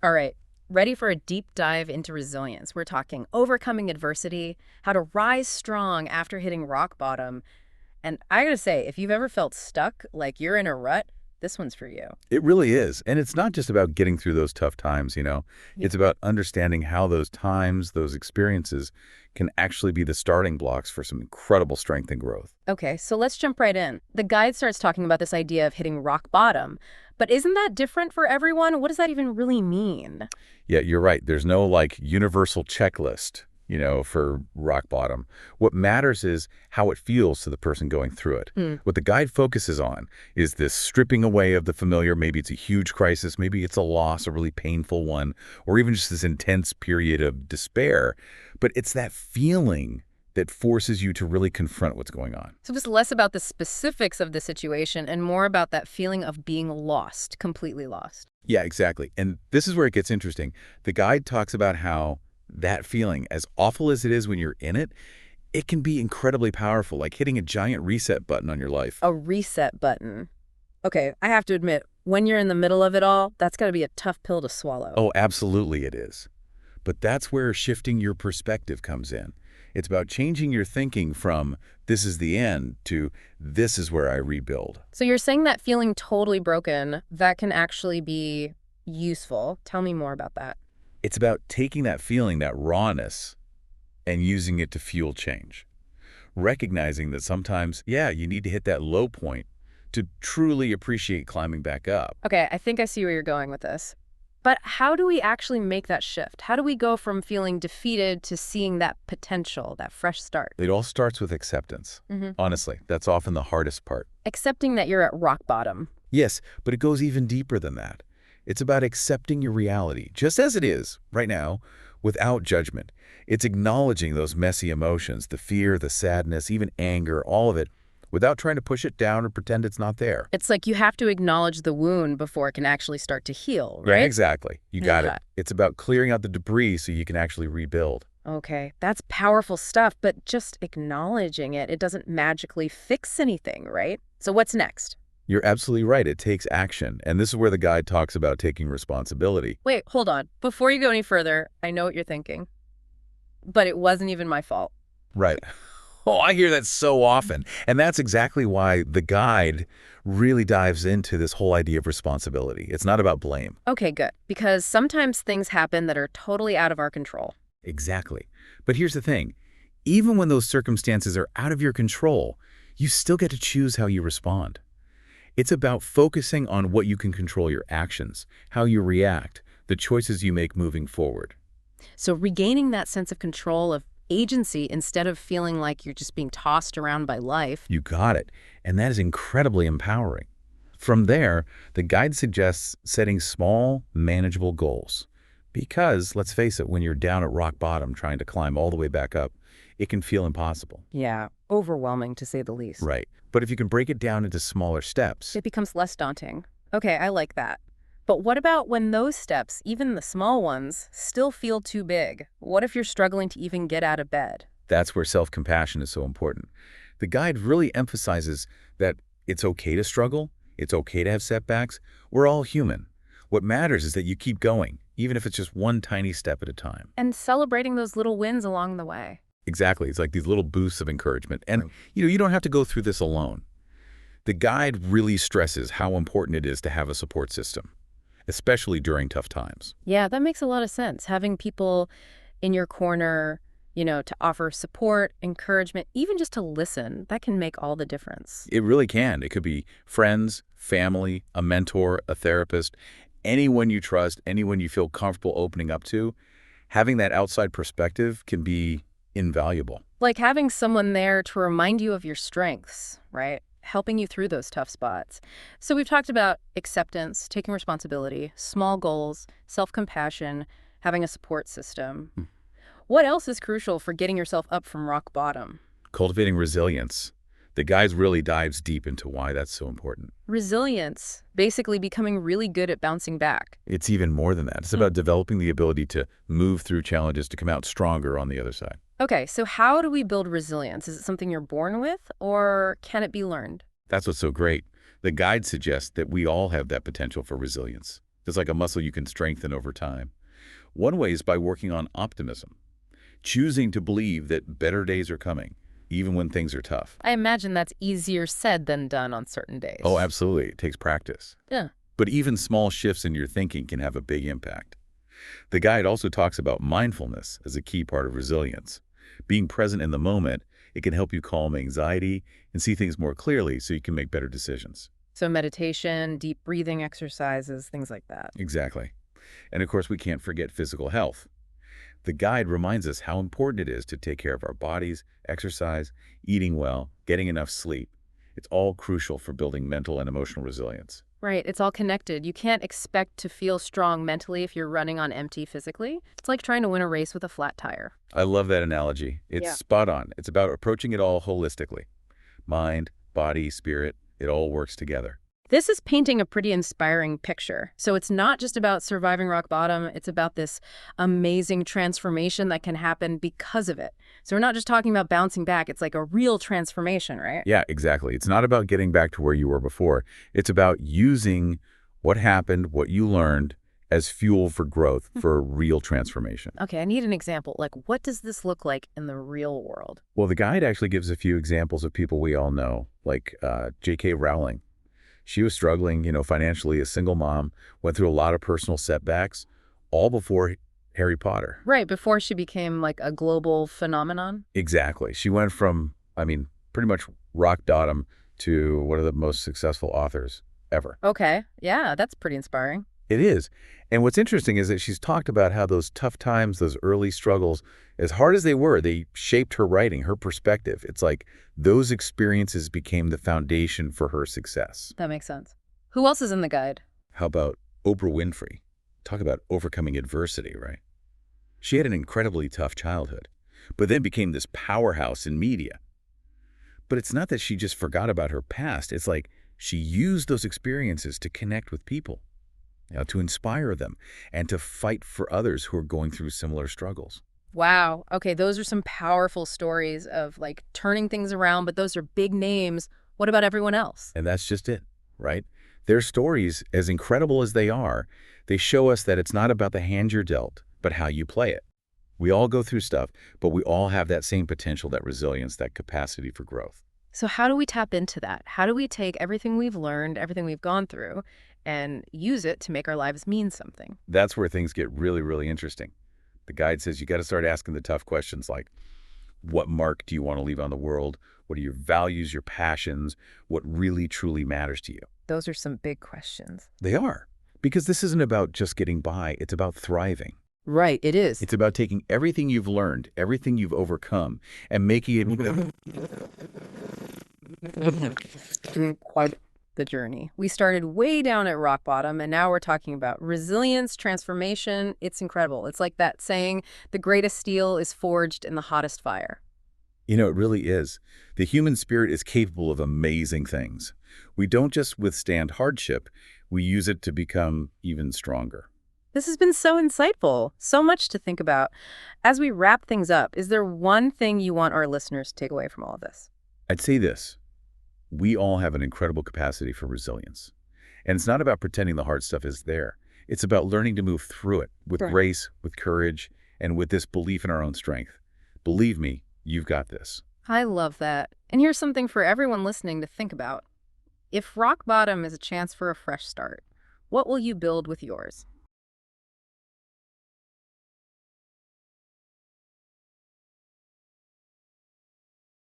All right, ready for a deep dive into resilience. We're talking overcoming adversity, how to rise strong after hitting rock bottom. And I gotta say, if you've ever felt stuck, like you're in a rut, this one's for you. It really is. And it's not just about getting through those tough times. Yeah. It's about understanding how those times, those experiences can actually be the starting blocks for some incredible strength and growth. Okay, so let's jump right in. The guide starts talking about this idea of hitting rock bottom. But isn't that different for everyone? What does that even really mean? Yeah, you're right. There's no like universal checklist, for rock bottom. What matters is how it feels to the person going through it. Hmm. What the guide focuses on is this stripping away of the familiar. Maybe it's a huge crisis, maybe it's a loss, a really painful one, or even just this intense period of despair. But it's that feeling that forces you to really confront what's going on. So it's less about the specifics of the situation and more about that feeling of being lost, completely lost. Yeah, exactly. And this is where it gets interesting. The guide talks about how that feeling, as awful as it is when you're in it, it can be incredibly powerful, like hitting a giant reset button on your life. A reset button. Okay, I have to admit, when you're in the middle of it all, that's got to be a tough pill to swallow. Oh, absolutely it is. But that's where shifting your perspective comes in. It's about changing your thinking from this is the end to this is where I rebuild. So you're saying that feeling totally broken, that can actually be useful. Tell me more about that. It's about taking that feeling, that rawness, and using it to fuel change. Recognizing that sometimes, yeah, you need to hit that low point to truly appreciate climbing back up. Okay, I think I see where you're going with this. But how do we actually make that shift? How do we go from feeling defeated to seeing that potential, that fresh start? It all starts with acceptance. Honestly, that's often the hardest part. Accepting that you're at rock bottom. Yes, but it goes even deeper than that. It's about accepting your reality, just as it is, right now, without judgment. It's acknowledging those messy emotions, the fear, the sadness, even anger, all of it, without trying to push it down or pretend it's not there. It's like you have to acknowledge the wound before it can actually start to heal, Yeah, right? exactly. You got it. Yeah. It's about clearing out the debris so you can actually rebuild. Okay, that's powerful stuff, but just acknowledging it doesn't magically fix anything, right? So what's next? You're absolutely right. It takes action. And this is where the guide talks about taking responsibility. Wait, hold on. Before you go any further, I know what you're thinking, but it wasn't even my fault. Right. Oh, I hear that so often. And that's exactly why the guide really dives into this whole idea of responsibility. It's not about blame. Okay, good. Because sometimes things happen that are totally out of our control. Exactly. But here's the thing. Even when those circumstances are out of your control, you still get to choose how you respond. It's about focusing on what you can control, your actions, how you react, the choices you make moving forward. So regaining that sense of control, of agency, instead of feeling like you're just being tossed around by life. You got it. And that is incredibly empowering. From there, the guide suggests setting small, manageable goals. Because, let's face it, when you're down at rock bottom trying to climb all the way back up, it can feel impossible. Yeah, overwhelming to say the least. Right. But if you can break it down into smaller steps, It becomes less daunting. Okay, I like that. But what about when those steps, even the small ones, still feel too big? What if you're struggling to even get out of bed? that's where self-compassion is so important. The guide really emphasizes that it's okay to struggle, it's okay to have setbacks. We're all human. What matters is that you keep going, even if it's just one tiny step at a time. And celebrating those little wins along the way. Exactly. It's like these little boosts of encouragement. And, you don't have to go through this alone. The guide really stresses how important it is to have a support system, especially during tough times. Yeah, that makes a lot of sense. Having people in your corner, to offer support, encouragement, even just to listen, that can make all the difference. It really can. It could be friends, family, a mentor, a therapist, anyone you trust, anyone you feel comfortable opening up to. Having that outside perspective can be invaluable. Like having someone there to remind you of your strengths, right? Helping you through those tough spots. So we've talked about acceptance, taking responsibility, small goals, self-compassion, having a support system. What else is crucial for getting yourself up from rock bottom? Cultivating resilience. The guide really dives deep into why that's so important. Resilience, basically becoming really good at bouncing back. It's even more than that. It's about developing the ability to move through challenges, to come out stronger on the other side. Okay, so how do we build resilience? Is it something you're born with, or can it be learned? That's what's so great. The guide suggests that we all have that potential for resilience. It's like a muscle you can strengthen over time. One way is by working on optimism, choosing to believe that better days are coming, even when things are tough. I imagine that's easier said than done on certain days. Oh, absolutely. It takes practice. Yeah. But even small shifts in your thinking can have a big impact. The guide also talks about mindfulness as a key part of resilience. Being present in the moment, it can help you calm anxiety and see things more clearly so you can make better decisions. So meditation, deep breathing exercises, things like that. Exactly. And of course, we can't forget physical health. The guide reminds us how important it is to take care of our bodies, exercise, eating well, getting enough sleep. It's all crucial for building mental and emotional resilience. Right, it's all connected. You can't expect to feel strong mentally if you're running on empty physically. It's like trying to win a race with a flat tire. I love that analogy. It's Yeah. spot on. It's about approaching it all holistically. Mind, body, spirit, it all works together. This is painting a pretty inspiring picture. So it's not just about surviving rock bottom, it's about this amazing transformation that can happen because of it. So we're not just talking about bouncing back, it's like a real transformation, right? Yeah, exactly. It's not about getting back to where you were before. It's about using what happened, what you learned, as fuel for growth, for real transformation. Okay, I need an example. Like, what does this look like in the real world? Well, the guide actually gives a few examples of people we all know, like J.K. Rowling. She was struggling, financially, a single mom, went through a lot of personal setbacks, all before Harry Potter. Right, before she became like a global phenomenon? Exactly. She went from, pretty much rock bottom to one of the most successful authors ever. Okay, yeah, that's pretty inspiring. It is. And what's interesting is that she's talked about how those tough times, those early struggles, as hard as they were, they shaped her writing, her perspective. It's like those experiences became the foundation for her success. That makes sense. Who else is in the guide? How about Oprah Winfrey? Talk about overcoming adversity, right? She had an incredibly tough childhood, but then became this powerhouse in media. But it's not that she just forgot about her past. It's like she used those experiences to connect with people, to inspire them, and to fight for others who are going through similar struggles. Wow. Okay, those are some powerful stories of like turning things around, but those are big names. What about everyone else? And that's just it, right? Their stories, as incredible as they are, they show us that it's not about the hand you're dealt, but how you play it. We all go through stuff, but we all have that same potential, that resilience, that capacity for growth. So how do we tap into that? How do we take everything we've learned, everything we've gone through, and use it to make our lives mean something? That's where things get really, really interesting. The guide says you got to start asking the tough questions like, what mark do you want to leave on the world? What are your values, your passions? What really, truly matters to you? Those are some big questions. They are. Because this isn't about just getting by. It's about thriving. Right, it is. It's about taking everything you've learned, everything you've overcome, and making it Quite the journey. We started way down at rock bottom, and now we're talking about resilience, transformation. It's incredible. It's like that saying, the greatest steel is forged in the hottest fire. It really is. The human spirit is capable of amazing things. We don't just withstand hardship, we use it to become even stronger. This has been so insightful, so much to think about. As we wrap things up, is there one thing you want our listeners to take away from all of this? I'd say this. We all have an incredible capacity for resilience. And it's not about pretending the hard stuff is there. It's about learning to move through it with Right. grace, with courage, and with this belief in our own strength. Believe me, you've got this. I love that. And here's something for everyone listening to think about. If rock bottom is a chance for a fresh start, what will you build with yours?